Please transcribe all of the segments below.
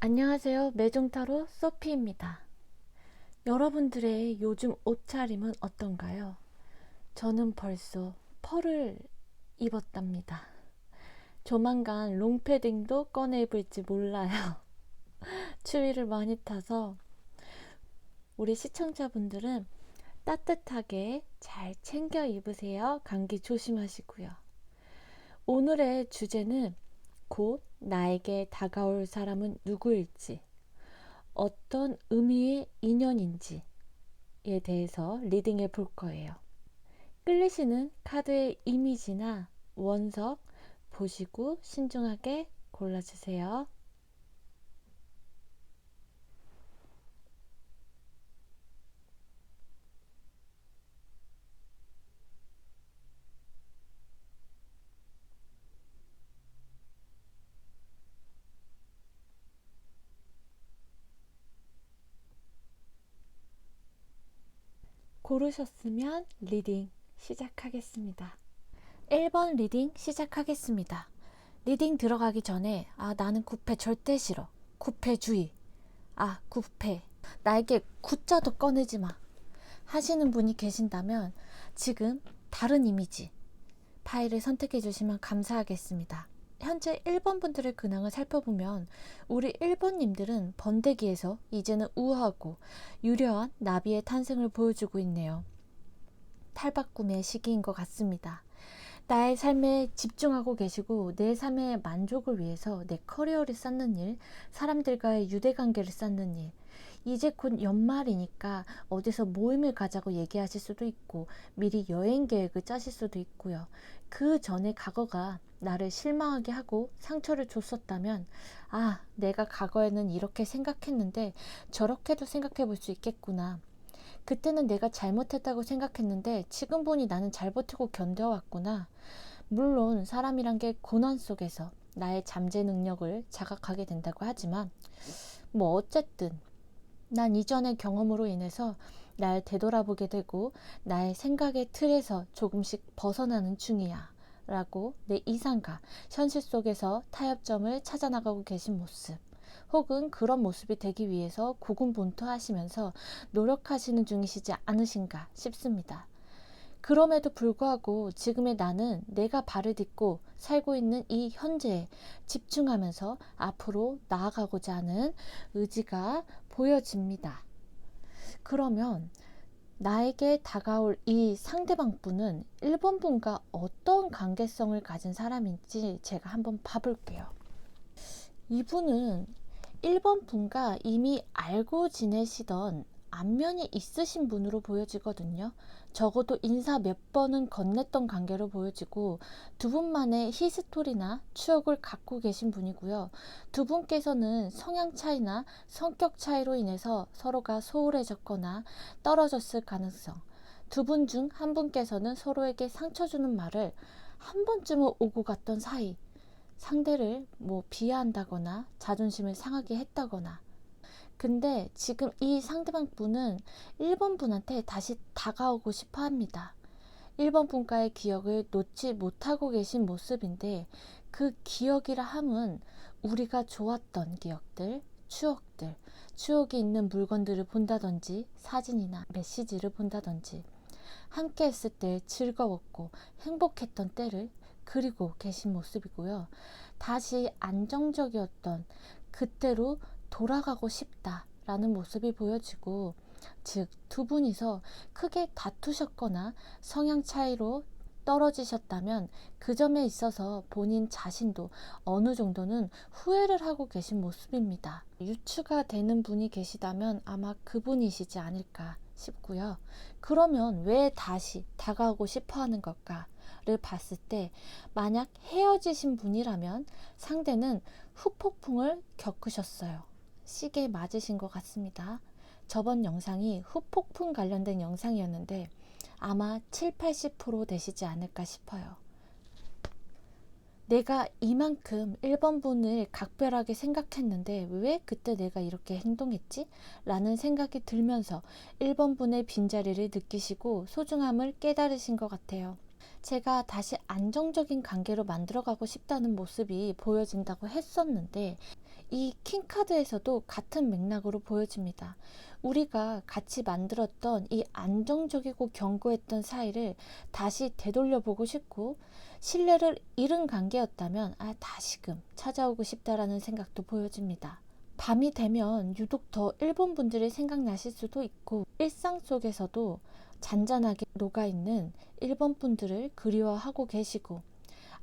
안녕하세요. 매종타로 소피입니다. 여러분들의 요즘 옷차림은 어떤가요? 저는 벌써 펄을 입었답니다. 조만간 롱패딩도 꺼내입을지 몰라요. 추위를 많이 타서 우리 시청자분들은 따뜻하게 잘 챙겨 입으세요. 감기 조심하시고요. 오늘의 주제는 곧 나에게 다가올 사람은 누구일지, 어떤 의미의 인연인지에 대해서 리딩해 볼 거예요. 끌리시는 카드의 이미지나 원석 보시고 신중하게 골라주세요. 고르셨으면 리딩 시작하겠습니다. 1번 리딩 시작하겠습니다. 리딩 들어가기 전에 나는 구패 절대 싫어. 구패주의. 구패. 나에게 구자도 꺼내지 마. 하시는 분이 계신다면 지금 다른 이미지 파일을 선택해 주시면 감사하겠습니다. 현재 1번 분들의 근황을 살펴보면 우리 1번님들은 번데기에서 이제는 우아하고 유려한 나비의 탄생을 보여주고 있네요. 탈바꿈의 시기인 것 같습니다. 나의 삶에 집중하고 계시고 내 삶의 만족을 위해서 내 커리어를 쌓는 일, 사람들과의 유대관계를 쌓는 일, 이제 곧 연말이니까 어디서 모임을 가자고 얘기하실 수도 있고 미리 여행 계획을 짜실 수도 있고요. 그 전에 과거가 나를 실망하게 하고 상처를 줬었다면 내가 과거에는 이렇게 생각했는데 저렇게도 생각해 볼 수 있겠구나. 그때는 내가 잘못했다고 생각했는데 지금 보니 나는 잘 버티고 견뎌왔구나. 물론 사람이란 게 고난 속에서 나의 잠재 능력을 자각하게 된다고 하지만 어쨌든 난 이전의 경험으로 인해서 날 되돌아보게 되고 나의 생각의 틀에서 조금씩 벗어나는 중이야 라고 내 이상과 현실 속에서 타협점을 찾아나가고 계신 모습, 혹은 그런 모습이 되기 위해서 고군분투하시면서 노력하시는 중이시지 않으신가 싶습니다. 그럼에도 불구하고 지금의 나는 내가 발을 딛고 살고 있는 이 현재에 집중하면서 앞으로 나아가고자 하는 의지가 보여집니다. 그러면 나에게 다가올 이 상대방 분은 1번 분과 어떤 관계성을 가진 사람인지 제가 한번 봐볼게요. 이분은 1번 분과 이미 알고 지내시던 안면이 있으신 분으로 보여지거든요. 적어도 인사 몇 번은 건넸던 관계로 보여지고 두 분만의 히스토리나 추억을 갖고 계신 분이고요. 두 분께서는 성향 차이나 성격 차이로 인해서 서로가 소홀해졌거나 떨어졌을 가능성, 두 분 중 한 분께서는 서로에게 상처 주는 말을 한 번쯤은 오고 갔던 사이, 상대를 비하한다거나 자존심을 상하게 했다거나. 근데 지금 이 상대방 분은 1번 분한테 다시 다가오고 싶어 합니다. 1번 분과의 기억을 놓지 못하고 계신 모습인데, 그 기억이라 함은 우리가 좋았던 기억들, 추억들, 추억이 있는 물건들을 본다든지 사진이나 메시지를 본다든지 함께 했을 때 즐거웠고 행복했던 때를 그리고 계신 모습이고요. 다시 안정적이었던 그때로 돌아가고 싶다라는 모습이 보여지고, 즉 두 분이서 크게 다투셨거나 성향 차이로 떨어지셨다면 그 점에 있어서 본인 자신도 어느 정도는 후회를 하고 계신 모습입니다. 유추가 되는 분이 계시다면 아마 그분이시지 않을까 싶고요. 그러면 왜 다시 다가오고 싶어 하는 걸까를 봤을 때, 만약 헤어지신 분이라면 상대는 후폭풍을 겪으셨어요. 시계에 맞으신 것 같습니다. 저번 영상이 후폭풍 관련된 영상이었는데 아마 7, 80% 되시지 않을까 싶어요. 내가 이만큼 1번 분을 각별하게 생각했는데 왜 그때 내가 이렇게 행동했지? 라는 생각이 들면서 1번 분의 빈자리를 느끼시고 소중함을 깨달으신 것 같아요. 제가 다시 안정적인 관계로 만들어가고 싶다는 모습이 보여진다고 했었는데, 이 킹카드에서도 같은 맥락으로 보여집니다. 우리가 같이 만들었던 이 안정적이고 견고했던 사이를 다시 되돌려보고 싶고, 신뢰를 잃은 관계였다면 다시금 찾아오고 싶다라는 생각도 보여집니다. 밤이 되면 유독 더 일본 분들이 생각나실 수도 있고, 일상 속에서도 잔잔하게 녹아있는 일본 분들을 그리워하고 계시고,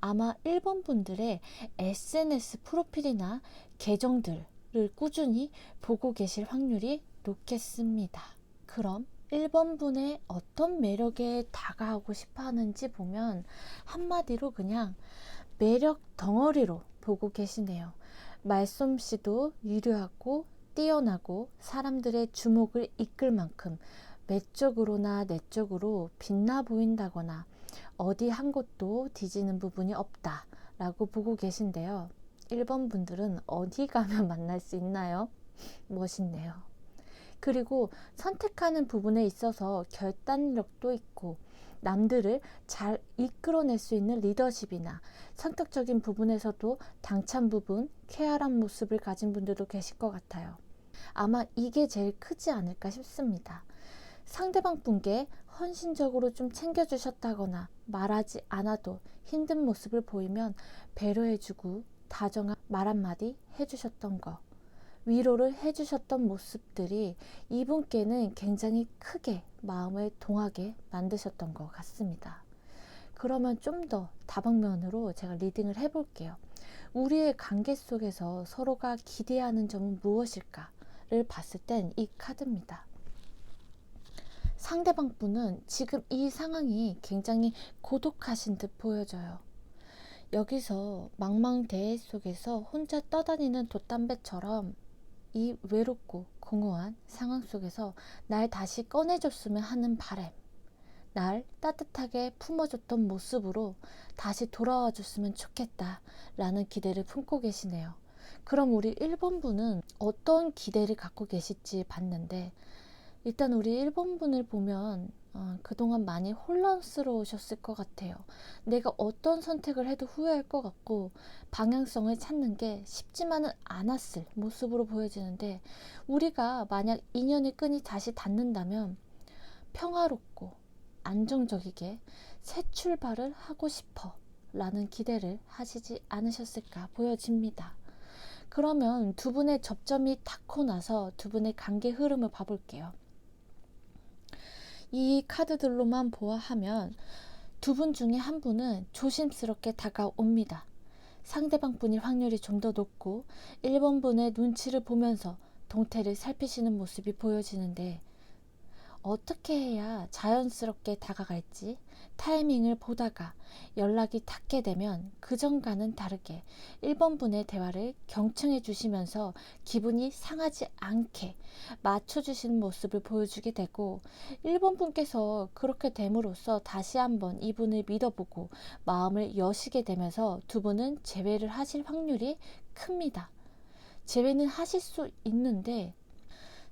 아마 일본 분들의 SNS 프로필이나 계정들을 꾸준히 보고 계실 확률이 높겠습니다. 그럼 일본 분의 어떤 매력에 다가가고 싶어 하는지 보면 한마디로 그냥 매력 덩어리로 보고 계시네요. 말솜씨도 유려하고 뛰어나고 사람들의 주목을 이끌 만큼 외적으로나 내적으로 빛나 보인다거나 어디 한 곳도 뒤지는 부분이 없다 라고 보고 계신데요. 일본 분들은 어디 가면 만날 수 있나요? 멋있네요. 그리고 선택하는 부분에 있어서 결단력도 있고, 남들을 잘 이끌어낼 수 있는 리더십이나 성격적인 부분에서도 당찬 부분, 쾌활한 모습을 가진 분들도 계실 것 같아요. 아마 이게 제일 크지 않을까 싶습니다. 상대방 분께 헌신적으로 좀 챙겨주셨다거나 말하지 않아도 힘든 모습을 보이면 배려해주고 다정한 말 한마디 해주셨던 거, 위로를 해주셨던 모습들이 이분께는 굉장히 크게 마음을 동하게 만드셨던 것 같습니다. 그러면 좀 더 다방면으로 제가 리딩을 해볼게요. 우리의 관계 속에서 서로가 기대하는 점은 무엇일까를 봤을 땐 이 카드입니다. 상대방 분은 지금 이 상황이 굉장히 고독하신 듯 보여져요. 여기서 망망대해 속에서 혼자 떠다니는 돛담배처럼 이 외롭고 공허한 상황 속에서 날 다시 꺼내줬으면 하는 바람, 날 따뜻하게 품어줬던 모습으로 다시 돌아와 줬으면 좋겠다 라는 기대를 품고 계시네요. 그럼 우리 1번 분은 어떤 기대를 갖고 계실지 봤는데, 일단 우리 1번 분을 보면 그동안 많이 혼란스러우셨을 것 같아요. 내가 어떤 선택을 해도 후회할 것 같고 방향성을 찾는 게 쉽지만은 않았을 모습으로 보여지는데, 우리가 만약 인연의 끈이 다시 닿는다면 평화롭고 안정적이게 새 출발을 하고 싶어 라는 기대를 하시지 않으셨을까 보여집니다. 그러면 두 분의 접점이 닿고 나서 두 분의 관계 흐름을 봐볼게요. 이 카드들로만 보아하면 두 분 중에 한 분은 조심스럽게 다가옵니다. 상대방 분일 확률이 좀 더 높고 1번 분의 눈치를 보면서 동태를 살피시는 모습이 보여지는데, 어떻게 해야 자연스럽게 다가갈지 타이밍을 보다가 연락이 닿게 되면 그전과는 다르게 1번 분의 대화를 경청해 주시면서 기분이 상하지 않게 맞춰주시는 모습을 보여주게 되고, 1번 분께서 그렇게 됨으로써 다시 한번 이분을 믿어보고 마음을 여시게 되면서 두 분은 재회를 하실 확률이 큽니다. 재회는 하실 수 있는데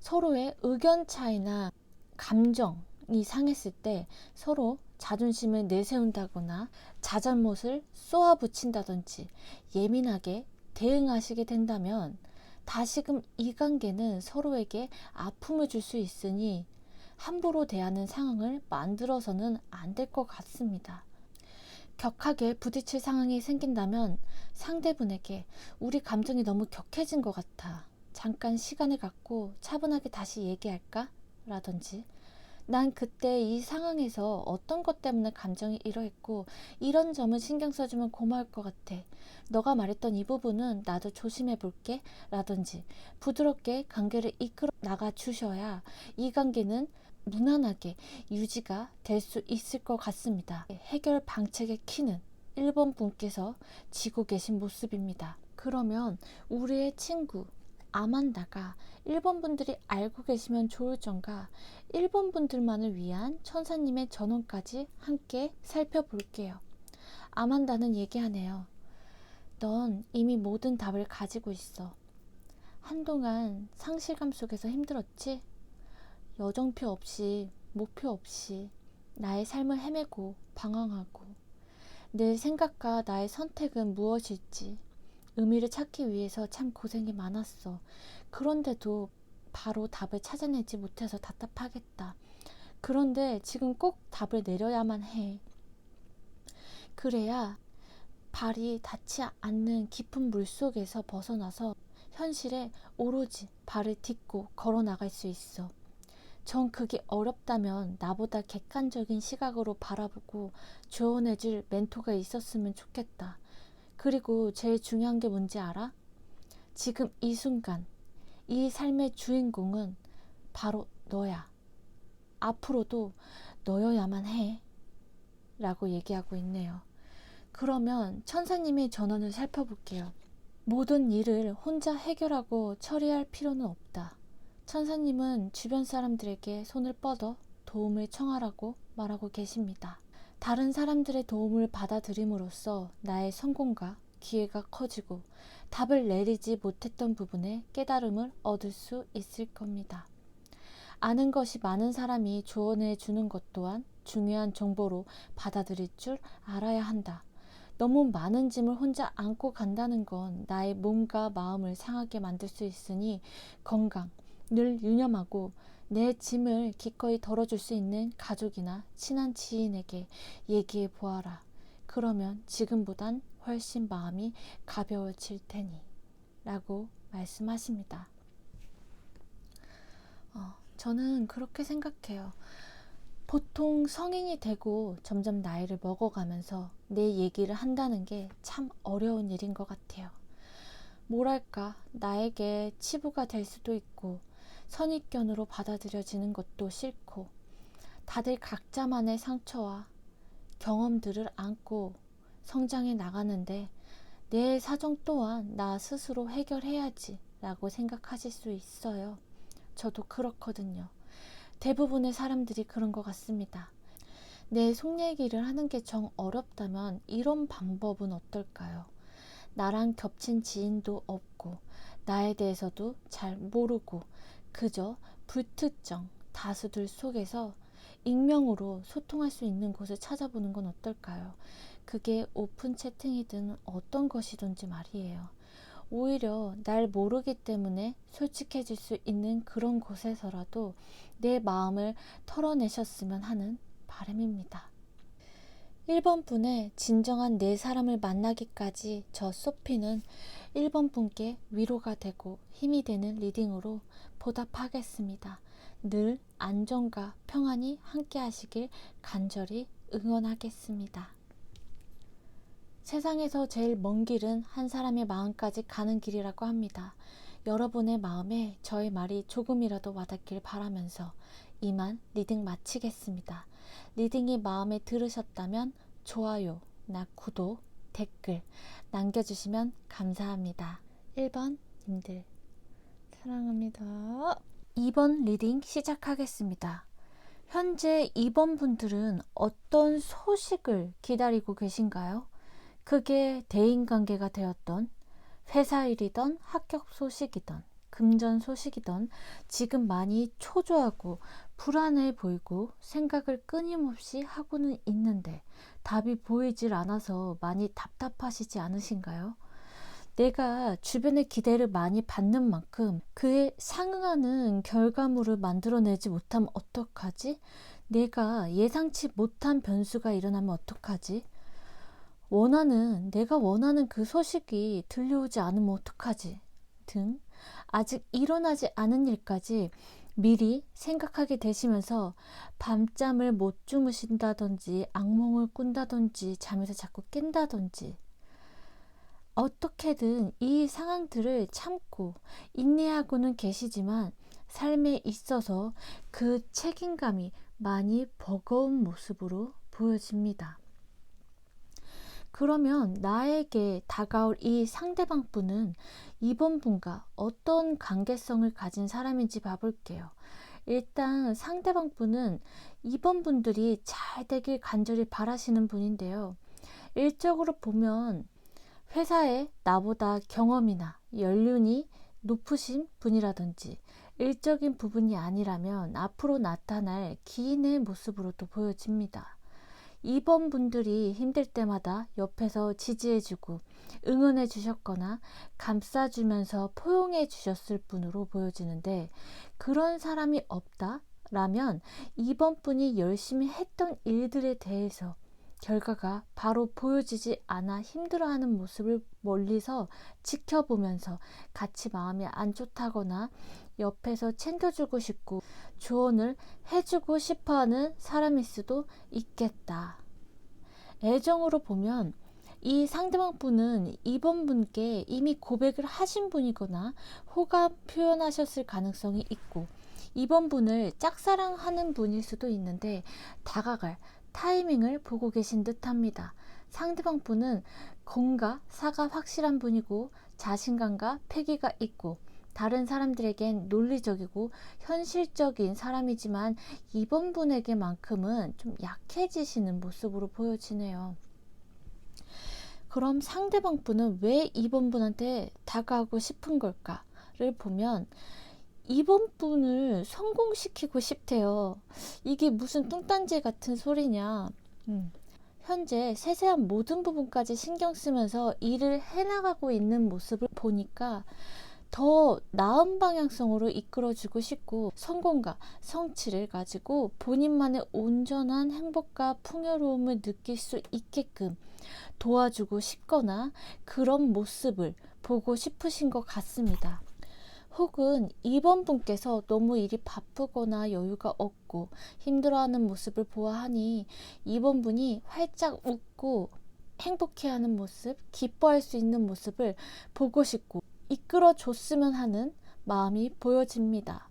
서로의 의견 차이나 감정이 상했을 때 서로 자존심을 내세운다거나 자잘못을 쏘아붙인다든지 예민하게 대응하시게 된다면 다시금 이 관계는 서로에게 아픔을 줄 수 있으니 함부로 대하는 상황을 만들어서는 안 될 것 같습니다. 격하게 부딪힐 상황이 생긴다면 상대분에게 우리 감정이 너무 격해진 것 같아, 잠깐 시간을 갖고 차분하게 다시 얘기할까? 라든지, 난 그때 이 상황에서 어떤 것 때문에 감정이 이러했고 이런 점을 신경 써주면 고마울 것 같아, 너가 말했던 이 부분은 나도 조심해 볼게 라든지 부드럽게 관계를 이끌어 나가 주셔야 이 관계는 무난하게 유지가 될 수 있을 것 같습니다. 해결 방책의 키는 1번 분께서 쥐고 계신 모습입니다. 그러면 우리의 친구 아만다가 1번 분들이 알고 계시면 좋을 점과 1번 분들만을 위한 천사님의 전원까지 함께 살펴볼게요. 아만다는 얘기하네요. 넌 이미 모든 답을 가지고 있어. 한동안 상실감 속에서 힘들었지? 여정표 없이, 목표 없이 나의 삶을 헤매고 방황하고 내 생각과 나의 선택은 무엇일지 의미를 찾기 위해서 참 고생이 많았어. 그런데도 바로 답을 찾아내지 못해서 답답하겠다. 그런데 지금 꼭 답을 내려야만 해. 그래야 발이 닿지 않는 깊은 물속에서 벗어나서 현실에 오로지 발을 딛고 걸어 나갈 수 있어. 전 그게 어렵다면 나보다 객관적인 시각으로 바라보고 조언해줄 멘토가 있었으면 좋겠다. 그리고 제일 중요한 게 뭔지 알아? 지금 이 순간, 이 삶의 주인공은 바로 너야. 앞으로도 너여야만 해. 라고 얘기하고 있네요. 그러면 천사님의 전언을 살펴볼게요. 모든 일을 혼자 해결하고 처리할 필요는 없다. 천사님은 주변 사람들에게 손을 뻗어 도움을 청하라고 말하고 계십니다. 다른 사람들의 도움을 받아들임으로써 나의 성공과 기회가 커지고 답을 내리지 못했던 부분에 깨달음을 얻을 수 있을 겁니다. 아는 것이 많은 사람이 조언해 주는 것 또한 중요한 정보로 받아들일 줄 알아야 한다. 너무 많은 짐을 혼자 안고 간다는 건 나의 몸과 마음을 상하게 만들 수 있으니 건강 늘 유념하고 내 짐을 기꺼이 덜어줄 수 있는 가족이나 친한 지인에게 얘기해 보아라. 그러면 지금보단 훨씬 마음이 가벼워질 테니 라고 말씀하십니다. 저는 그렇게 생각해요. 보통 성인이 되고 점점 나이를 먹어가면서 내 얘기를 한다는 게 참 어려운 일인 것 같아요. 뭐랄까, 나에게 치부가 될 수도 있고 선입견으로 받아들여지는 것도 싫고 다들 각자만의 상처와 경험들을 안고 성장해 나가는데 내 사정 또한 나 스스로 해결해야지 라고 생각하실 수 있어요. 저도 그렇거든요. 대부분의 사람들이 그런 것 같습니다. 내 속 얘기를 하는 게 정 어렵다면 이런 방법은 어떨까요? 나랑 겹친 지인도 없고 나에 대해서도 잘 모르고 그저 불특정 다수들 속에서 익명으로 소통할 수 있는 곳을 찾아보는 건 어떨까요? 그게 오픈 채팅이든 어떤 것이든지 말이에요. 오히려 날 모르기 때문에 솔직해질 수 있는 그런 곳에서라도 내 마음을 털어내셨으면 하는 바람입니다. 1번 분의 진정한 내 사람을 만나기까지 저 소피는 1번 분께 위로가 되고 힘이 되는 리딩으로 보답하겠습니다. 늘 안정과 평안이 함께 하시길 간절히 응원하겠습니다. 세상에서 제일 먼 길은 한 사람의 마음까지 가는 길이라고 합니다. 여러분의 마음에 저의 말이 조금이라도 와닿길 바라면서 이만 리딩 마치겠습니다. 리딩이 마음에 들으셨다면 좋아요, 구독, 댓글 남겨주시면 감사합니다. 1번 님들 사랑합니다. 2번 리딩 시작하겠습니다. 현재 2번 분들은 어떤 소식을 기다리고 계신가요? 그게 대인관계가 되었던 회사 일이던 합격 소식이던 금전 소식이던 지금 많이 초조하고 불안해 보이고 생각을 끊임없이 하고는 있는데 답이 보이질 않아서 많이 답답하시지 않으신가요? 내가 주변의 기대를 많이 받는 만큼 그에 상응하는 결과물을 만들어내지 못하면 어떡하지? 내가 예상치 못한 변수가 일어나면 어떡하지? 내가 원하는 그 소식이 들려오지 않으면 어떡하지? 등 아직 일어나지 않은 일까지 미리 생각하게 되시면서 밤잠을 못 주무신다든지 악몽을 꾼다든지 잠에서 자꾸 깬다든지 어떻게든 이 상황들을 참고 인내하고는 계시지만 삶에 있어서 그 책임감이 많이 버거운 모습으로 보여집니다. 그러면 나에게 다가올 이 상대방 분은 이번 분과 어떤 관계성을 가진 사람인지 봐볼게요. 일단 상대방 분은 이번 분들이 잘 되길 간절히 바라시는 분인데요. 일적으로 보면 회사에 나보다 경험이나 연륜이 높으신 분이라든지 일적인 부분이 아니라면 앞으로 나타날 기인의 모습으로도 보여집니다. 2번 분들이 힘들 때마다 옆에서 지지해주고 응원해 주셨거나 감싸주면서 포용해 주셨을 뿐으로 보여지는데, 그런 사람이 없다라면 2번 분이 열심히 했던 일들에 대해서 결과가 바로 보여지지 않아 힘들어하는 모습을 멀리서 지켜보면서 같이 마음이 안 좋다거나 옆에서 챙겨주고 싶고 조언을 해주고 싶어하는 사람일 수도 있겠다. 애정으로 보면 이 상대방 분은 2번 분께 이미 고백을 하신 분이거나 호감 표현하셨을 가능성이 있고, 2번 분을 짝사랑하는 분일 수도 있는데 다가갈 타이밍을 보고 계신 듯 합니다. 상대방 분은 공과 사가 확실한 분이고 자신감과 패기가 있고 다른 사람들에겐 논리적이고 현실적인 사람이지만 2번 분에게만큼은 좀 약해지시는 모습으로 보여지네요. 그럼 상대방 분은 왜 2번 분한테 다가가고 싶은 걸까를 보면 2번 분을 성공시키고 싶대요. 이게 무슨 뚱딴지 같은 소리냐. 현재 세세한 모든 부분까지 신경 쓰면서 일을 해나가고 있는 모습을 보니까 더 나은 방향성으로 이끌어주고 싶고, 성공과 성취를 가지고 본인만의 온전한 행복과 풍요로움을 느낄 수 있게끔 도와주고 싶거나 그런 모습을 보고 싶으신 것 같습니다. 혹은 2번 분께서 너무 일이 바쁘거나 여유가 없고 힘들어하는 모습을 보아하니 2번 분이 활짝 웃고 행복해하는 모습, 기뻐할 수 있는 모습을 보고 싶고 이끌어줬으면 하는 마음이 보여집니다.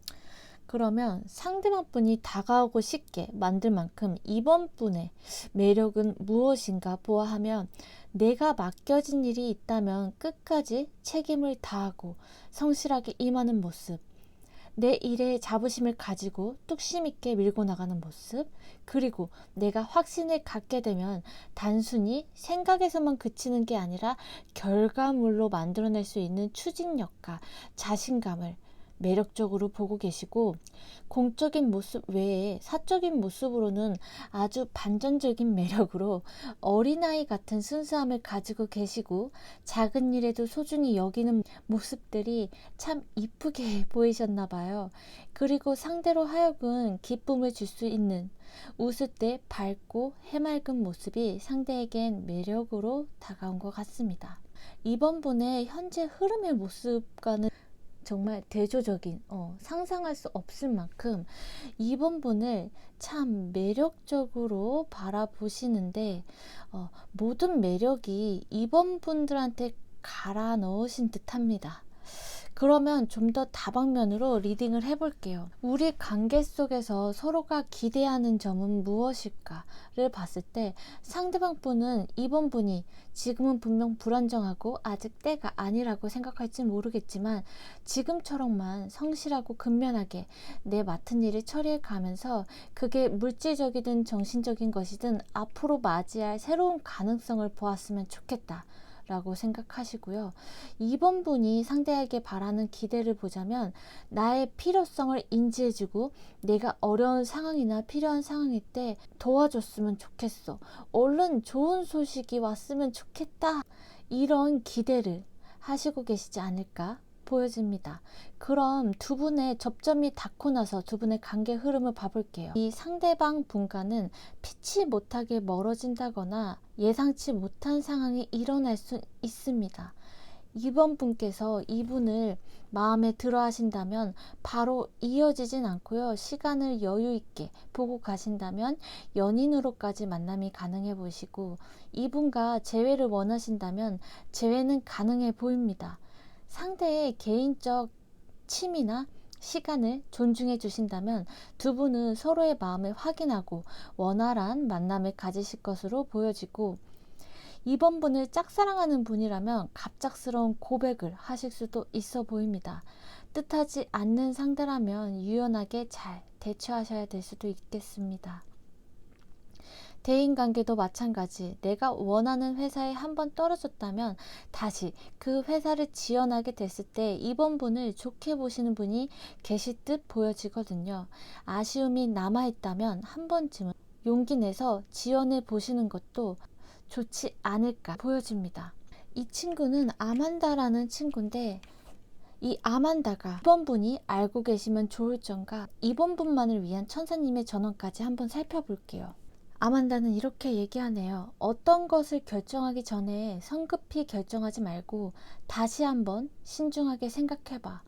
그러면 상대방 분이 다가오고 싶게 만들 만큼 2번 분의 매력은 무엇인가 보아하면, 내가 맡겨진 일이 있다면 끝까지 책임을 다하고 성실하게 임하는 모습, 내 일에 자부심을 가지고 뚝심 있게 밀고 나가는 모습, 그리고 내가 확신을 갖게 되면 단순히 생각에서만 그치는 게 아니라 결과물로 만들어낼 수 있는 추진력과 자신감을 매력적으로 보고 계시고, 공적인 모습 외에 사적인 모습으로는 아주 반전적인 매력으로 어린아이 같은 순수함을 가지고 계시고, 작은 일에도 소중히 여기는 모습들이 참 이쁘게 보이셨나 봐요. 그리고 상대로 하여금 기쁨을 줄 수 있는, 웃을 때 밝고 해맑은 모습이 상대에겐 매력으로 다가온 것 같습니다. 이번 분의 현재 흐름의 모습과는 정말 대조적인, 상상할 수 없을 만큼 2번 분을 참 매력적으로 바라보시는데, 모든 매력이 2번 분들한테 갈아 넣으신 듯합니다. 그러면 좀 더 다방면으로 리딩을 해볼게요. 우리 관계 속에서 서로가 기대하는 점은 무엇일까를 봤을 때, 상대방 분은 2번 분이 지금은 분명 불안정하고 아직 때가 아니라고 생각할지 모르겠지만, 지금처럼만 성실하고 근면하게 내 맡은 일을 처리해 가면서 그게 물질적이든 정신적인 것이든 앞으로 맞이할 새로운 가능성을 보았으면 좋겠다 라고 생각하시고요. 2번 분이 상대에게 바라는 기대를 보자면, 나의 필요성을 인지해주고 내가 어려운 상황이나 필요한 상황일 때 도와줬으면 좋겠어, 얼른 좋은 소식이 왔으면 좋겠다, 이런 기대를 하시고 계시지 않을까 보여집니다. 그럼 두 분의 접점이 닿고 나서 두 분의 관계 흐름을 봐볼게요. 이 상대방 분과는 피치 못하게 멀어진다거나 예상치 못한 상황이 일어날 수 있습니다. 2번 분께서 이분을 마음에 들어 하신다면 바로 이어지진 않고요. 시간을 여유 있게 보고 가신다면 연인으로까지 만남이 가능해 보시고, 이분과 재회를 원하신다면 재회는 가능해 보입니다. 상대의 개인적 취미나 시간을 존중해 주신다면 두 분은 서로의 마음을 확인하고 원활한 만남을 가지실 것으로 보여지고, 2번 분을 짝사랑하는 분이라면 갑작스러운 고백을 하실 수도 있어 보입니다. 뜻하지 않는 상대라면 유연하게 잘 대처하셔야 될 수도 있겠습니다. 대인관계도 마찬가지. 내가 원하는 회사에 한번 떨어졌다면 다시 그 회사를 지원하게 됐을 때 2번 분을 좋게 보시는 분이 계실 듯 보여지거든요. 아쉬움이 남아있다면 한 번쯤은 용기 내서 지원해 보시는 것도 좋지 않을까 보여집니다. 이 친구는 아만다라는 친구인데, 이 아만다가 이번 분이 알고 계시면 좋을 점과 이번 분만을 위한 천사님의 전원까지 한번 살펴볼게요. 아만다는 이렇게 얘기하네요. 어떤 것을 결정하기 전에 성급히 결정하지 말고 다시 한번 신중하게 생각해봐.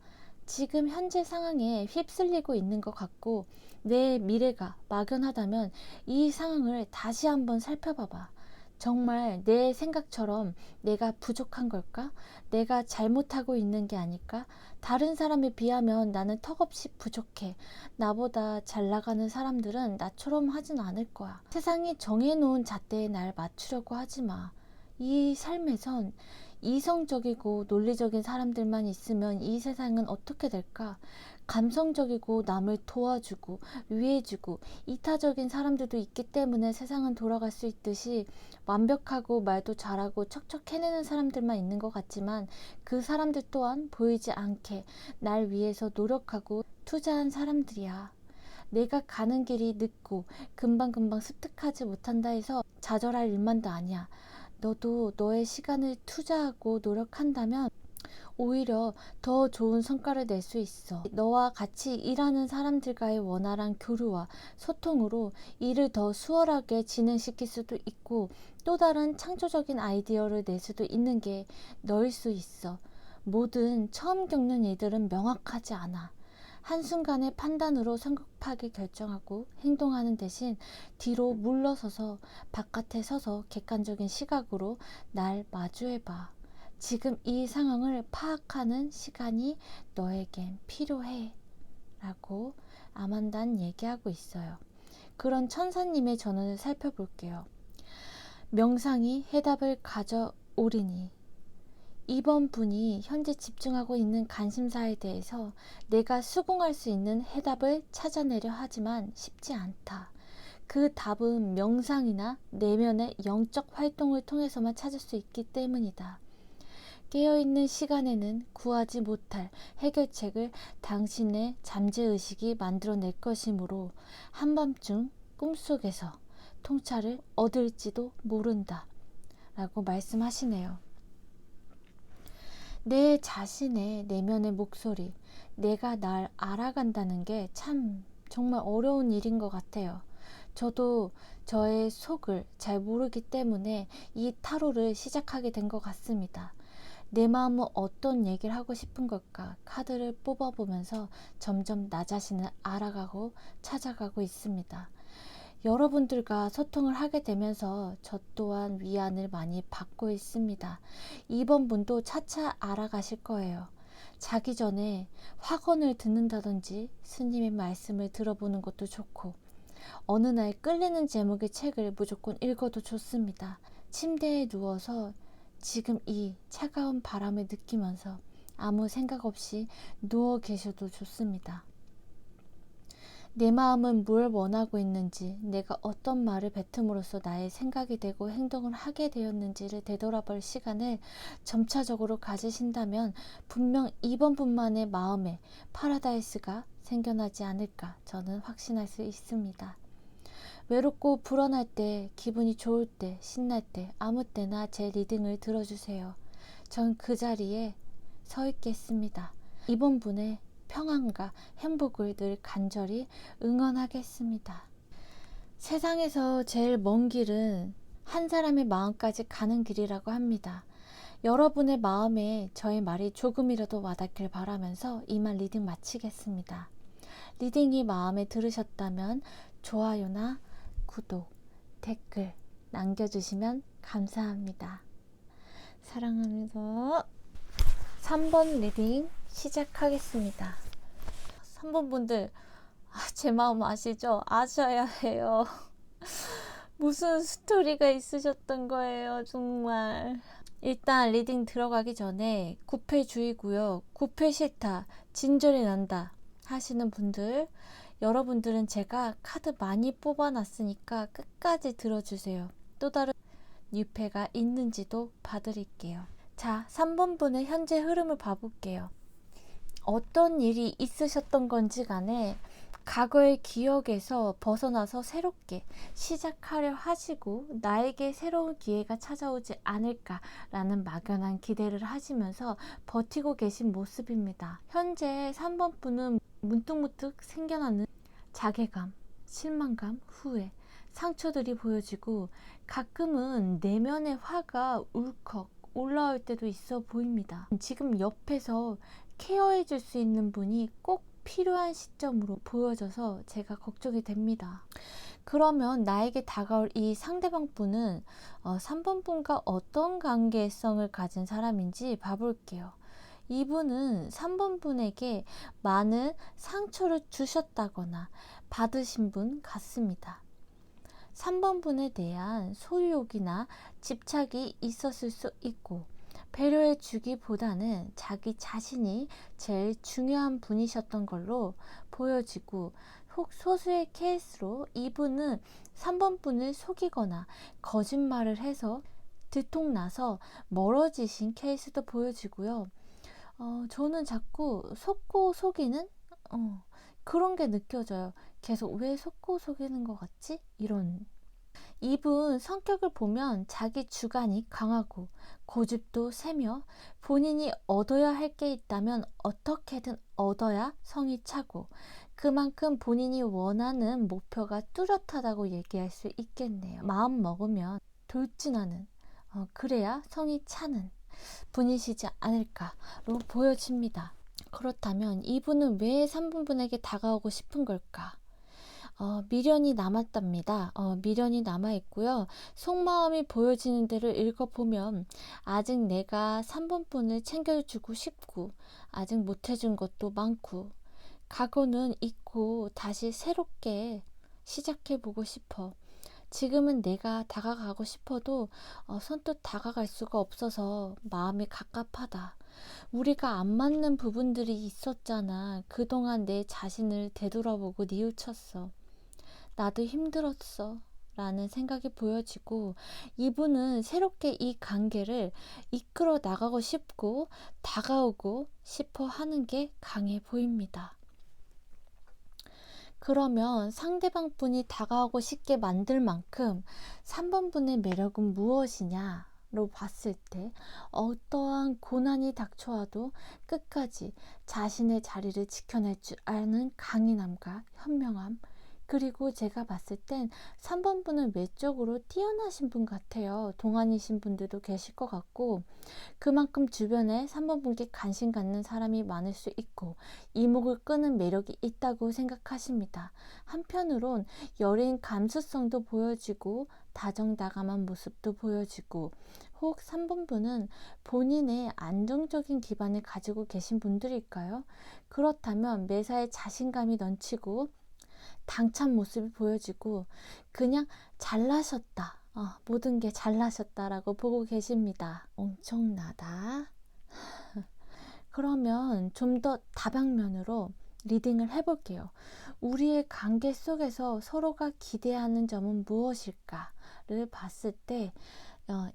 지금 현재 상황에 휩쓸리고 있는 것 같고 내 미래가 막연하다면 이 상황을 다시 한번 살펴봐봐. 정말 내 생각처럼 내가 부족한 걸까? 내가 잘못하고 있는 게 아닐까? 다른 사람에 비하면 나는 턱없이 부족해. 나보다 잘 나가는 사람들은 나처럼 하진 않을 거야. 세상이 정해놓은 잣대에 날 맞추려고 하지 마. 이 삶에선 이성적이고 논리적인 사람들만 있으면 이 세상은 어떻게 될까? 감성적이고 남을 도와주고 위해주고 이타적인 사람들도 있기 때문에 세상은 돌아갈 수 있듯이, 완벽하고 말도 잘하고 척척 해내는 사람들만 있는 것 같지만 그 사람들 또한 보이지 않게 날 위해서 노력하고 투자한 사람들이야. 내가 가는 길이 늦고 금방금방 습득하지 못한다 해서 좌절할 일만도 아니야. 너도 너의 시간을 투자하고 노력한다면 오히려 더 좋은 성과를 낼 수 있어. 너와 같이 일하는 사람들과의 원활한 교류와 소통으로 일을 더 수월하게 진행시킬 수도 있고 또 다른 창조적인 아이디어를 낼 수도 있는 게 너일 수 있어. 모든 처음 겪는 일들은 명확하지 않아. 한순간의 판단으로 성급하게 결정하고 행동하는 대신 뒤로 물러서서 바깥에 서서 객관적인 시각으로 날 마주해봐. 지금 이 상황을 파악하는 시간이 너에겐 필요해 라고 아만다는 얘기하고 있어요. 그런 천사님의 전언을 살펴볼게요. 명상이 해답을 가져오리니, 이번 분이 현재 집중하고 있는 관심사에 대해서 내가 수긍할 수 있는 해답을 찾아내려 하지만 쉽지 않다. 그 답은 명상이나 내면의 영적 활동을 통해서만 찾을 수 있기 때문이다. 깨어있는 시간에는 구하지 못할 해결책을 당신의 잠재의식이 만들어낼 것이므로 한밤중 꿈속에서 통찰을 얻을지도 모른다 라고 말씀하시네요. 내 자신의 내면의 목소리, 내가 날 알아간다는 게 참 정말 어려운 일인 것 같아요. 저도 저의 속을 잘 모르기 때문에 이 타로를 시작하게 된 것 같습니다. 내 마음은 어떤 얘기를 하고 싶은 걸까? 카드를 뽑아보면서 점점 나 자신을 알아가고 찾아가고 있습니다. 여러분들과 소통을 하게 되면서 저 또한 위안을 많이 받고 있습니다. 이번 분도 차차 알아가실 거예요. 자기 전에 확언을 듣는다든지 스님의 말씀을 들어보는 것도 좋고, 어느 날 끌리는 제목의 책을 무조건 읽어도 좋습니다. 침대에 누워서 지금 이 차가운 바람을 느끼면서 아무 생각 없이 누워 계셔도 좋습니다. 내 마음은 뭘 원하고 있는지, 내가 어떤 말을 뱉음으로써 나의 생각이 되고 행동을 하게 되었는지를 되돌아볼 시간을 점차적으로 가지신다면 분명 이번 분만의 마음에 파라다이스가 생겨나지 않을까 저는 확신할 수 있습니다. 외롭고 불안할 때, 기분이 좋을 때, 신날 때 아무 때나 제 리딩을 들어주세요. 전 그 자리에 서 있겠습니다. 이번 분의 평안과 행복을 늘 간절히 응원하겠습니다. 세상에서 제일 먼 길은 한 사람의 마음까지 가는 길이라고 합니다. 여러분의 마음에 저의 말이 조금이라도 와닿길 바라면서 이만 리딩 마치겠습니다. 리딩이 마음에 들으셨다면 좋아요나 구독, 댓글 남겨주시면 감사합니다. 사랑합니다. 3번 리딩 시작하겠습니다. 3번 분들, 제 마음 아시죠? 아셔야 해요. 무슨 스토리가 있으셨던 거예요, 정말. 일단 리딩 들어가기 전에 구패주의고요. 구패 싫다, 진절이 난다 하시는 분들, 여러분들은 제가 카드 많이 뽑아놨으니까 끝까지 들어주세요. 또 다른 뉴패가 있는지도 봐드릴게요. 자, 3번 분의 현재 흐름을 봐볼게요. 어떤 일이 있으셨던 건지 간에 과거의 기억에서 벗어나서 새롭게 시작하려 하시고 나에게 새로운 기회가 찾아오지 않을까라는 막연한 기대를 하시면서 버티고 계신 모습입니다. 현재 3번 분은 문득문득 생겨나는 자괴감, 실망감, 후회, 상처들이 보여지고 가끔은 내면의 화가 울컥 올라올 때도 있어 보입니다. 지금 옆에서 케어해 줄 수 있는 분이 꼭 필요한 시점으로 보여져서 제가 걱정이 됩니다. 그러면 나에게 다가올 이 상대방 분은 3번 분과 어떤 관계성을 가진 사람인지 봐볼게요. 이분은 3번 분에게 많은 상처를 주셨다거나 받으신 분 같습니다. 3번 분에 대한 소유욕이나 집착이 있었을 수 있고 배려해 주기보다는 자기 자신이 제일 중요한 분이셨던 걸로 보여지고 혹 소수의 케이스로 이분은 3번 분을 속이거나 거짓말을 해서 들통나서 멀어지신 케이스도 보여지고요. 저는 자꾸 속고 속이는 그런 게 느껴져요. 계속 왜 속고 속이는 것 같지? 이런. 이분 성격을 보면 자기 주관이 강하고 고집도 세며 본인이 얻어야 할 게 있다면 어떻게든 얻어야 성이 차고 그만큼 본인이 원하는 목표가 뚜렷하다고 얘기할 수 있겠네요. 마음 먹으면 돌진하는 그래야 성이 차는 분이시지 않을까로 보여집니다. 그렇다면 이분은 왜 3번 분에게 다가오고 싶은 걸까? 미련이 남았답니다. 미련이 남아있고요. 속마음이 보여지는 데를 읽어보면 아직 내가 3번 분을 챙겨주고 싶고 아직 못해준 것도 많고 과거는 잊고 다시 새롭게 시작해보고 싶어. 지금은 내가 다가가고 싶어도 선뜻 다가갈 수가 없어서 마음이 갑갑하다. 우리가 안 맞는 부분들이 있었잖아. 그동안 내 자신을 되돌아보고 뉘우쳤어. 나도 힘들었어. 라는 생각이 보여지고 이분은 새롭게 이 관계를 이끌어 나가고 싶고 다가오고 싶어 하는 게 강해 보입니다. 그러면 상대방 분이 다가오고 싶게 만들 만큼 3번 분의 매력은 무엇이냐로 봤을 때 어떠한 고난이 닥쳐와도 끝까지 자신의 자리를 지켜낼 줄 아는 강인함과 현명함, 그리고 제가 봤을 땐 3번 분은 외적으로 뛰어나신 분 같아요. 동안이신 분들도 계실 것 같고 그만큼 주변에 3번 분께 관심 갖는 사람이 많을 수 있고 이목을 끄는 매력이 있다고 생각하십니다. 한편으론 여린 감수성도 보여지고 다정다감한 모습도 보여지고 혹 3번 분은 본인의 안정적인 기반을 가지고 계신 분들일까요? 그렇다면 매사에 자신감이 넘치고 당찬 모습이 보여지고 그냥 잘나셨다. 모든 게 잘나셨다라고 보고 계십니다. 엄청나다. 그러면 좀 더 다방면으로 리딩을 해볼게요. 우리의 관계 속에서 서로가 기대하는 점은 무엇일까를 봤을 때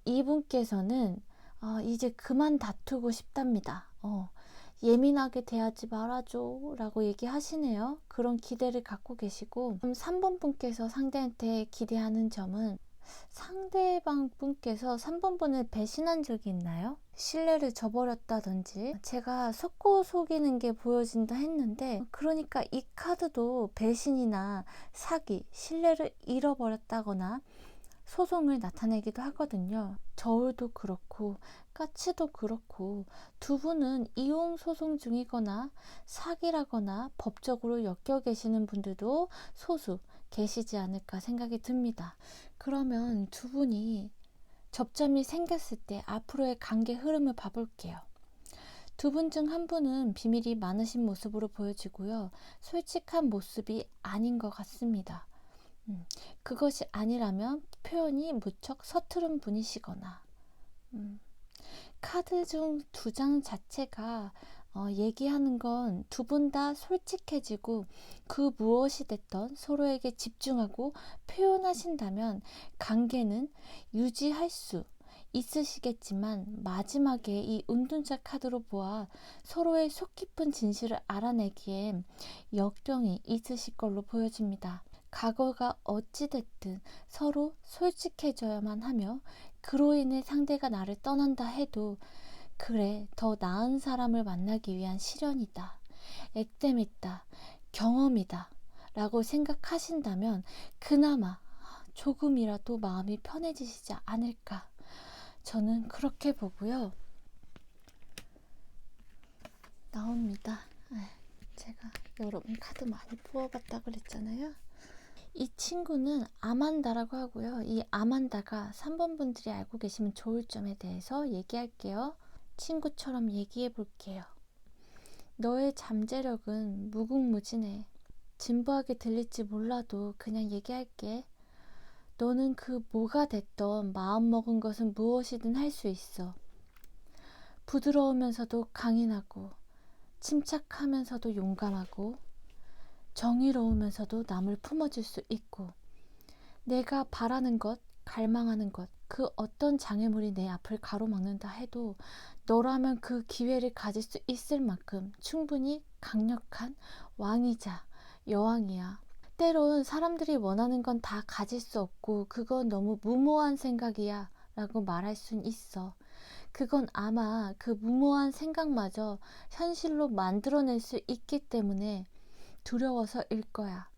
이분께서는 이제 그만 다투고 싶답니다. 예민하게 대하지 말아줘 라고 얘기하시네요. 그런 기대를 갖고 계시고 3번 분께서 상대한테 기대하는 점은 상대방 분께서 3번 분을 배신한 적이 있나요? 신뢰를 저버렸다든지 제가 속고 속이는 게 보여진다 했는데 그러니까 이 카드도 배신이나 사기, 신뢰를 잃어버렸다거나 소송을 나타내기도 하거든요. 저울도 그렇고 까치도 그렇고 두 분은 이혼 소송 중이거나 사기라거나 법적으로 엮여 계시는 분들도 소수 계시지 않을까 생각이 듭니다. 그러면 두 분이 접점이 생겼을 때 앞으로의 관계 흐름을 봐볼게요. 두 분 중 한 분은 비밀이 많으신 모습으로 보여지고요. 솔직한 모습이 아닌 것 같습니다. 그것이 아니라면 표현이 무척 서투른 분이시거나 카드 중 두 장 자체가 얘기하는 건 두 분 다 솔직해지고 그 무엇이 됐던 서로에게 집중하고 표현하신다면 관계는 유지할 수 있으시겠지만 마지막에 이 운둔자 카드로 보아 서로의 속 깊은 진실을 알아내기엔 역경이 있으실 걸로 보여집니다. 과거가 어찌됐든 서로 솔직해져야만 하며 그로 인해 상대가 나를 떠난다 해도 그래 더 나은 사람을 만나기 위한 시련이다, 액땜이다, 경험이다 라고 생각하신다면 그나마 조금이라도 마음이 편해지시지 않을까, 저는 그렇게 보고요. 나옵니다. 제가 여러분 카드 많이 뽑아봤다고 그랬잖아요. 이 친구는 아만다라고 하고요. 이 아만다가 3번 분들이 알고 계시면 좋을 점에 대해서 얘기할게요. 친구처럼 얘기해 볼게요. 너의 잠재력은 무궁무진해. 진부하게 들릴지 몰라도 그냥 얘기할게. 너는 그 뭐가 됐던 마음먹은 것은 무엇이든 할 수 있어. 부드러우면서도 강인하고, 침착하면서도 용감하고, 정의로우면서도 남을 품어줄 수 있고, 내가 바라는 것, 갈망하는 것, 그 어떤 장애물이 내 앞을 가로막는다 해도 너라면 그 기회를 가질 수 있을 만큼 충분히 강력한 왕이자 여왕이야. 때론 사람들이 원하는 건 다 가질 수 없고 그건 너무 무모한 생각이야 라고 말할 순 있어. 그건 아마 그 무모한 생각마저 현실로 만들어낼 수 있기 때문에 두려워서일 거야.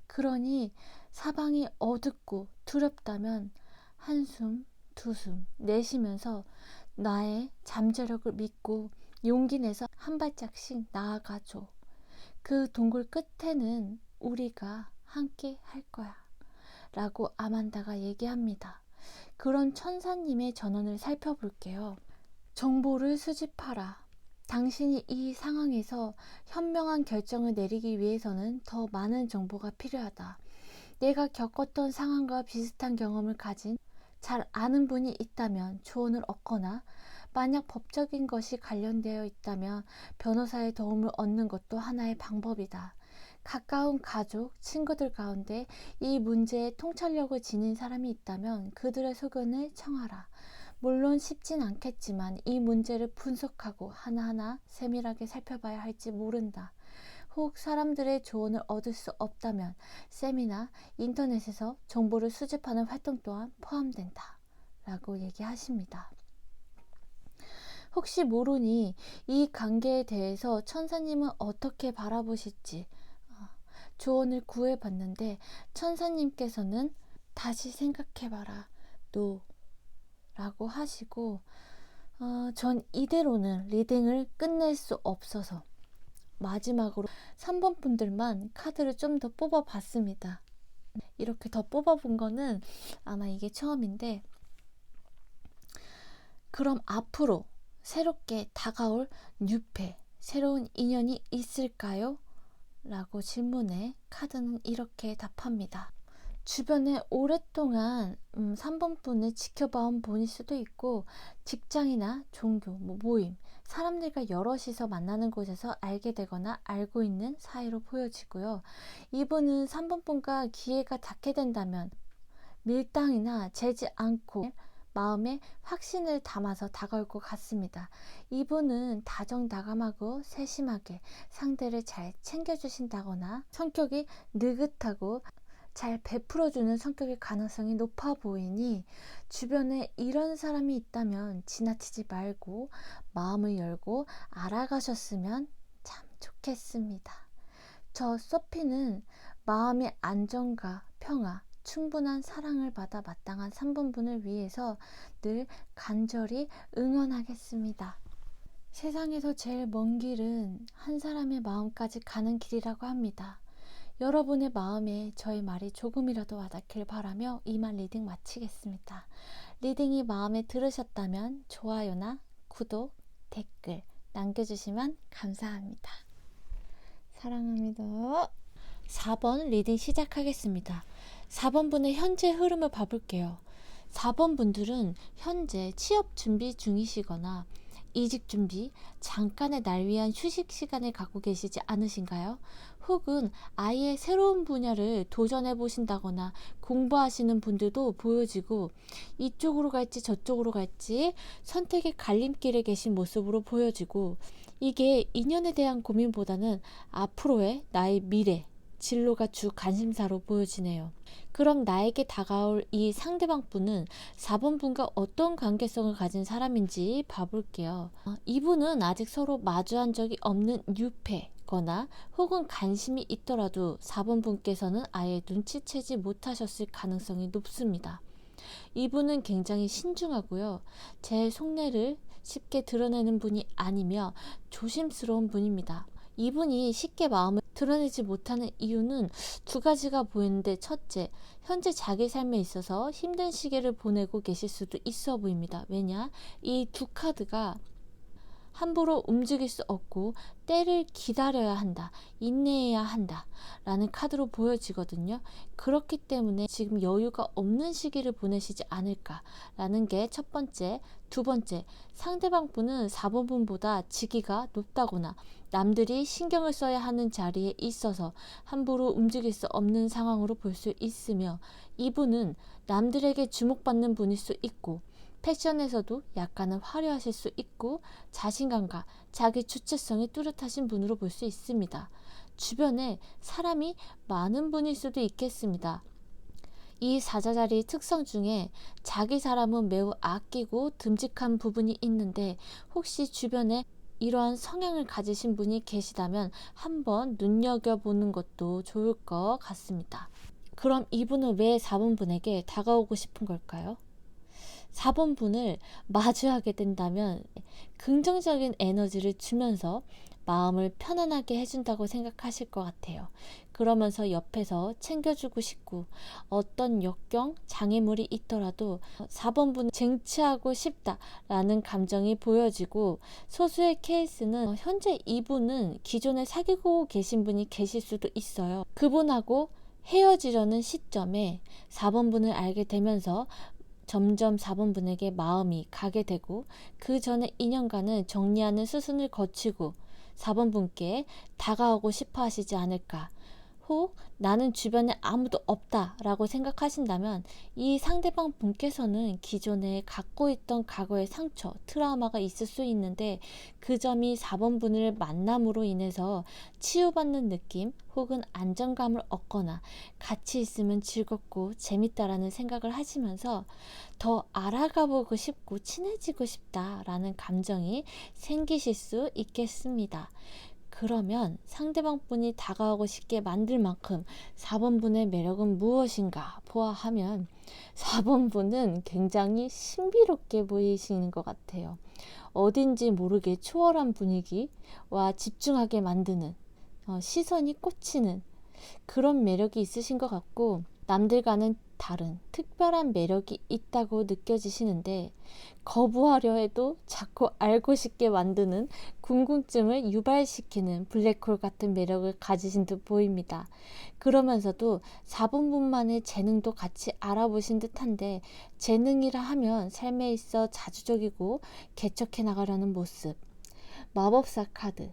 그러니 사방이 어둡고 두렵다면 한숨, 두숨 내쉬면서 나의 잠재력을 믿고 용기 내서 한 발짝씩 나아가줘. 그 동굴 끝에는 우리가 함께 할 거야 라고 아만다가 얘기합니다. 그런 천사님의 전언을 살펴볼게요. 정보를 수집하라. 당신이 이 상황에서 현명한 결정을 내리기 위해서는 더 많은 정보가 필요하다. 내가 겪었던 상황과 비슷한 경험을 가진 잘 아는 분이 있다면 조언을 얻거나, 만약 법적인 것이 관련되어 있다면 변호사의 도움을 얻는 것도 하나의 방법이다. 가까운 가족, 친구들 가운데 이 문제에 통찰력을 지닌 사람이 있다면 그들의 소견을 청하라. 물론 쉽진 않겠지만 이 문제를 분석하고 하나하나 세밀하게 살펴봐야 할지 모른다. 혹 사람들의 조언을 얻을 수 없다면 세미나 인터넷에서 정보를 수집하는 활동 또한 포함된다 라고 얘기하십니다. 혹시 모르니 이 관계에 대해서 천사님은 어떻게 바라보실지 조언을 구해봤는데 천사님께서는 다시 생각해봐라, 너 라고 하시고, 전 이대로는 리딩을 끝낼 수 없어서 마지막으로 3번 분들만 카드를 좀 더 뽑아봤습니다. 이렇게 더 뽑아본 거는 아마 이게 처음인데, 그럼 앞으로 새롭게 다가올 뉴페, 새로운 인연이 있을까요? 라고 질문에 카드는 이렇게 답합니다. 주변에 오랫동안 3번 분을 지켜봐온 분일 수도 있고, 직장이나 종교, 모임, 사람들과 여럿이서 만나는 곳에서 알게 되거나 알고 있는 사이로 보여지고요. 이분은 3번 분과 기회가 닿게 된다면 밀당이나 재지 않고 마음에 확신을 담아서 다가올 것 같습니다. 이분은 다정다감하고 세심하게 상대를 잘 챙겨주신다거나 성격이 느긋하고 잘 베풀어주는 성격일 가능성이 높아 보이니 주변에 이런 사람이 있다면 지나치지 말고 마음을 열고 알아가셨으면 참 좋겠습니다. 저 소피는 마음의 안정과 평화, 충분한 사랑을 받아 마땅한 3번 분을 위해서 늘 간절히 응원하겠습니다. 세상에서 제일 먼 길은 한 사람의 마음까지 가는 길이라고 합니다. 여러분의 마음에 저의 말이 조금이라도 와닿길 바라며 이만 리딩 마치겠습니다. 리딩이 마음에 들으셨다면 좋아요나 구독, 댓글 남겨주시면 감사합니다. 사랑합니다. 4번 리딩 시작하겠습니다. 4번 분의 현재 흐름을 봐볼게요. 4번 분들은 현재 취업 준비 중이시거나 이직 준비, 잠깐의 날 위한 휴식 시간을 갖고 계시지 않으신가요? 혹은 아예 새로운 분야를 도전해 보신다거나 공부하시는 분들도 보여지고 이쪽으로 갈지 저쪽으로 갈지 선택의 갈림길에 계신 모습으로 보여지고 이게 인연에 대한 고민보다는 앞으로의 나의 미래, 진로가 주 관심사로 보여지네요. 그럼 나에게 다가올 이 상대방 분은 4번 분과 어떤 관계성을 가진 사람인지 봐볼게요. 이분은 아직 서로 마주한 적이 없는 뉴페거나 혹은 관심이 있더라도 4번 분께서는 아예 눈치채지 못하셨을 가능성이 높습니다. 이분은 굉장히 신중하고요. 제 속내를 쉽게 드러내는 분이 아니며 조심스러운 분입니다. 이분이 쉽게 마음을 드러내지 못하는 이유는 두 가지가 보이는데, 첫째, 현재 자기 삶에 있어서 힘든 시기를 보내고 계실 수도 있어 보입니다. 왜냐? 이 두 카드가 함부로 움직일 수 없고 때를 기다려야 한다, 인내해야 한다 라는 카드로 보여지거든요. 그렇기 때문에 지금 여유가 없는 시기를 보내시지 않을까 라는 게 첫 번째. 두 번째, 상대방 분은 4번 분보다 직위가 높다거나 남들이 신경을 써야 하는 자리에 있어서 함부로 움직일 수 없는 상황으로 볼 수 있으며, 이분은 남들에게 주목받는 분일 수 있고 패션에서도 약간은 화려하실 수 있고 자신감과 자기 주체성이 뚜렷하신 분으로 볼 수 있습니다. 주변에 사람이 많은 분일 수도 있겠습니다. 이 사자자리 특성 중에 자기 사람은 매우 아끼고 듬직한 부분이 있는데, 혹시 주변에 이러한 성향을 가지신 분이 계시다면 한번 눈여겨보는 것도 좋을 것 같습니다. 그럼 이분은 왜 4번 분에게 다가오고 싶은 걸까요? 4번 분을 마주하게 된다면 긍정적인 에너지를 주면서 마음을 편안하게 해준다고 생각하실 것 같아요. 그러면서 옆에서 챙겨주고 싶고 어떤 역경, 장애물이 있더라도 4번 분은 쟁취하고 싶다라는 감정이 보여지고, 소수의 케이스는 현재 이분은 기존에 사귀고 계신 분이 계실 수도 있어요. 그분하고 헤어지려는 시점에 4번 분을 알게 되면서 점점 4번 분에게 마음이 가게 되고, 그 전에 2년간은 정리하는 수순을 거치고 4번 분께 다가오고 싶어 하시지 않을까. 혹 나는 주변에 아무도 없다 라고 생각하신다면 이 상대방 분께서는 기존에 갖고 있던 과거의 상처, 트라우마가 있을 수 있는데, 그 점이 4번 분을 만남으로 인해서 치유받는 느낌 혹은 안정감을 얻거나 같이 있으면 즐겁고 재밌다라는 생각을 하시면서 더 알아가보고 싶고 친해지고 싶다라는 감정이 생기실 수 있겠습니다. 그러면 상대방 분이 다가오고 싶게 만들 만큼 4번 분의 매력은 무엇인가 보아하면 4번 분은 굉장히 신비롭게 보이시는 것 같아요. 어딘지 모르게 초월한 분위기와 집중하게 만드는, 시선이 꽂히는 그런 매력이 있으신 것 같고, 남들과는 다른 특별한 매력이 있다고 느껴지시는데, 거부하려 해도 자꾸 알고 싶게 만드는 궁금증을 유발시키는 블랙홀 같은 매력을 가지신 듯 보입니다. 그러면서도 4번 분만의 재능도 같이 알아보신 듯한데, 재능이라 하면 삶에 있어 자주적이고 개척해 나가려는 모습, 마법사 카드,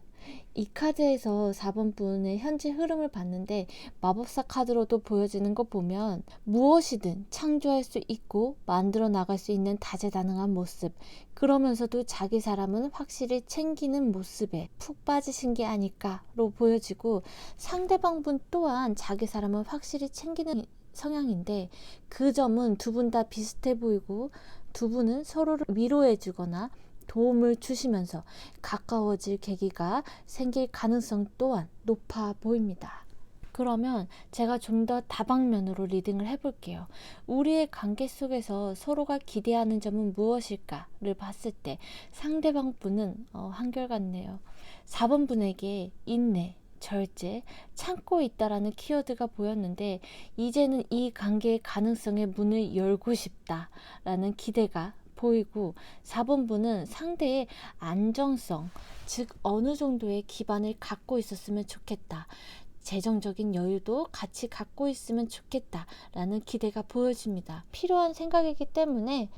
이 카드에서 4번 분의 현재 흐름을 봤는데, 마법사 카드로도 보여지는 거 보면 무엇이든 창조할 수 있고 만들어 나갈 수 있는 다재다능한 모습, 그러면서도 자기 사람은 확실히 챙기는 모습에 푹 빠지신 게 아닐까로 보여지고, 상대방 분 또한 자기 사람은 확실히 챙기는 성향인데, 그 점은 두 분 다 비슷해 보이고 두 분은 서로를 위로해 주거나 도움을 주시면서 가까워질 계기가 생길 가능성 또한 높아 보입니다. 그러면 제가 좀 더 다방면으로 리딩을 해볼게요. 우리의 관계 속에서 서로가 기대하는 점은 무엇일까를 봤을 때 상대방 분은 한결같네요. 4번 분에게 인내, 절제, 참고 있다라는 키워드가 보였는데, 이제는 이 관계의 가능성의 문을 열고 싶다라는 기대가 보이고, 4번 분은 상대의 안정성, 즉 어느 정도의 기반을 갖고 있었으면 좋겠다, 재정적인 여유도 같이 갖고 있으면 좋겠다라는 기대가 보여집니다. 필요한 생각이기 때문에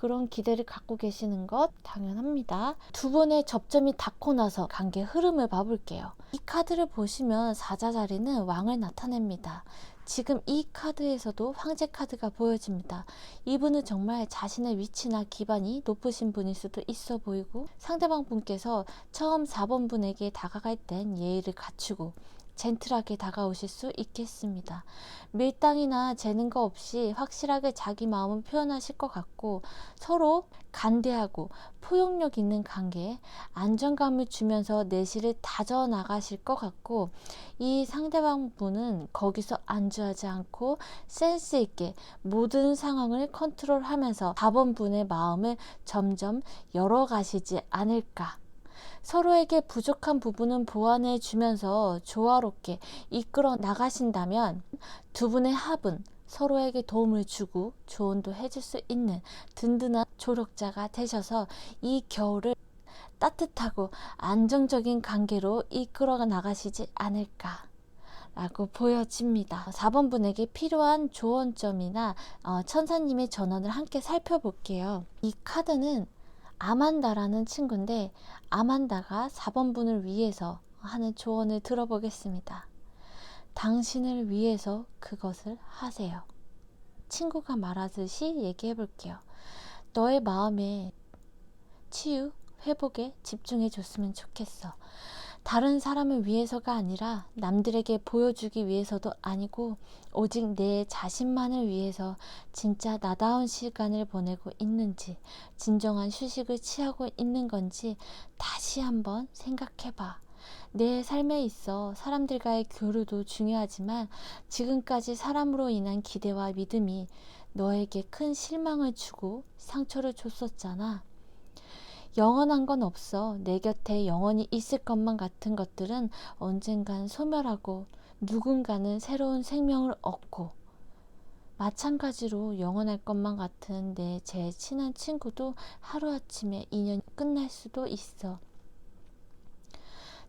그런 기대를 갖고 계시는 것 당연합니다. 두 분의 접점이 닿고 나서 관계 흐름을 봐볼게요. 이 카드를 보시면 사자 자리는 왕을 나타냅니다. 지금 이 카드에서도 황제 카드가 보여집니다. 이분은 정말 자신의 위치나 기반이 높으신 분일 수도 있어 보이고, 상대방 분께서 처음 4번 분에게 다가갈 땐 예의를 갖추고 젠틀하게 다가오실 수 있겠습니다. 밀당이나 재는 거 없이 확실하게 자기 마음을 표현하실 것 같고, 서로 간대하고 포용력 있는 관계에 안정감을 주면서 내실을 다져 나가실 것 같고, 이 상대방 분은 거기서 안주하지 않고 센스 있게 모든 상황을 컨트롤하면서 4번 분의 마음을 점점 열어가시지 않을까. 서로에게 부족한 부분은 보완해 주면서 조화롭게 이끌어 나가신다면 두 분의 합은 서로에게 도움을 주고 조언도 해줄 수 있는 든든한 조력자가 되셔서 이 겨울을 따뜻하고 안정적인 관계로 이끌어 나가시지 않을까 라고 보여집니다. 4번 분에게 필요한 조언점이나 천사님의 전언을 함께 살펴볼게요. 이 카드는 아만다라는 친구인데, 아만다가 4번 분을 위해서 하는 조언을 들어보겠습니다. 당신을 위해서 그것을 하세요. 친구가 말하듯이 얘기해 볼게요. 너의 마음에 치유, 회복에 집중해 줬으면 좋겠어. 다른 사람을 위해서가 아니라 남들에게 보여주기 위해서도 아니고 오직 내 자신만을 위해서 진짜 나다운 시간을 보내고 있는지, 진정한 휴식을 취하고 있는 건지 다시 한번 생각해봐. 내 삶에 있어 사람들과의 교류도 중요하지만 지금까지 사람으로 인한 기대와 믿음이 너에게 큰 실망을 주고 상처를 줬었잖아. 영원한 건 없어. 내 곁에 영원히 있을 것만 같은 것들은 언젠간 소멸하고 누군가는 새로운 생명을 얻고, 마찬가지로 영원할 것만 같은 내 제일 친한 친구도 하루아침에 인연이 끝날 수도 있어.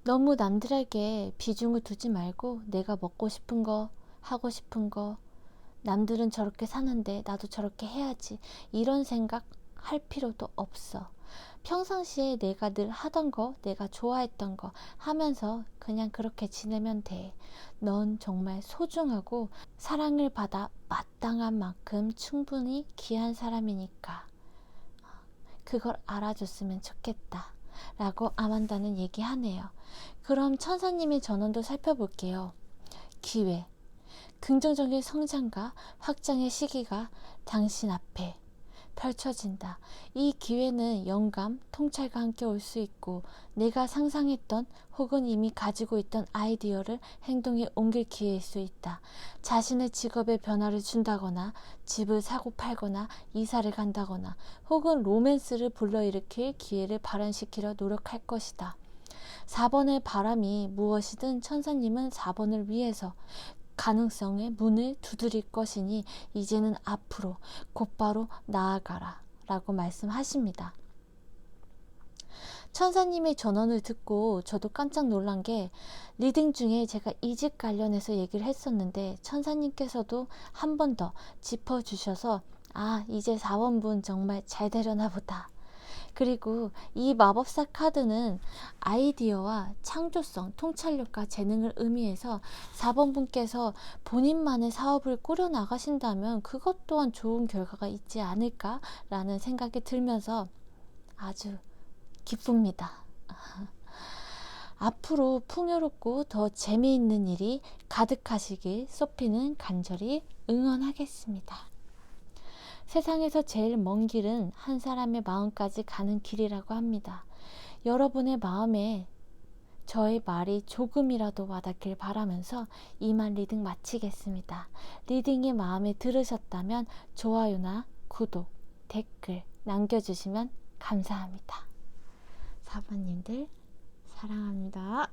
너무 남들에게 비중을 두지 말고 내가 먹고 싶은 거, 하고 싶은 거, 남들은 저렇게 사는데 나도 저렇게 해야지, 이런 생각 할 필요도 없어. 평상시에 내가 늘 하던 거, 내가 좋아했던 거 하면서 그냥 그렇게 지내면 돼. 넌 정말 소중하고 사랑을 받아 마땅한 만큼 충분히 귀한 사람이니까 그걸 알아줬으면 좋겠다 라고 아만다는 얘기하네요. 그럼 천사님의 전언도 살펴볼게요. 기회, 긍정적인 성장과 확장의 시기가 당신 앞에 펼쳐진다. 이 기회는 영감, 통찰과 함께 올 수 있고, 내가 상상했던 혹은 이미 가지고 있던 아이디어를 행동에 옮길 기회일 수 있다. 자신의 직업에 변화를 준다거나, 집을 사고 팔거나, 이사를 간다거나, 혹은 로맨스를 불러일으킬 기회를 발현시키려 노력할 것이다. 4번의 바람이 무엇이든 천사님은 4번을 위해서 가능성의 문을 두드릴 것이니 이제는 앞으로 곧바로 나아가라 라고 말씀하십니다. 천사님의 전언을 듣고 저도 깜짝 놀란 게, 리딩 중에 제가 이직 관련해서 얘기를 했었는데 천사님께서도 한 번 더 짚어주셔서, 아, 이제 4번분 정말 잘 되려나 보다. 그리고 이 마법사 카드는 아이디어와 창조성, 통찰력과 재능을 의미해서 4번 분께서 본인만의 사업을 꾸려 나가신다면 그것 또한 좋은 결과가 있지 않을까라는 생각이 들면서 아주 기쁩니다. 앞으로 풍요롭고 더 재미있는 일이 가득하시길 소피는 간절히 응원하겠습니다. 세상에서 제일 먼 길은 한 사람의 마음까지 가는 길이라고 합니다. 여러분의 마음에 저의 말이 조금이라도 와닿길 바라면서 이만 리딩 마치겠습니다. 리딩이 마음에 들으셨다면 좋아요나 구독, 댓글 남겨주시면 감사합니다. 사부님들 사랑합니다.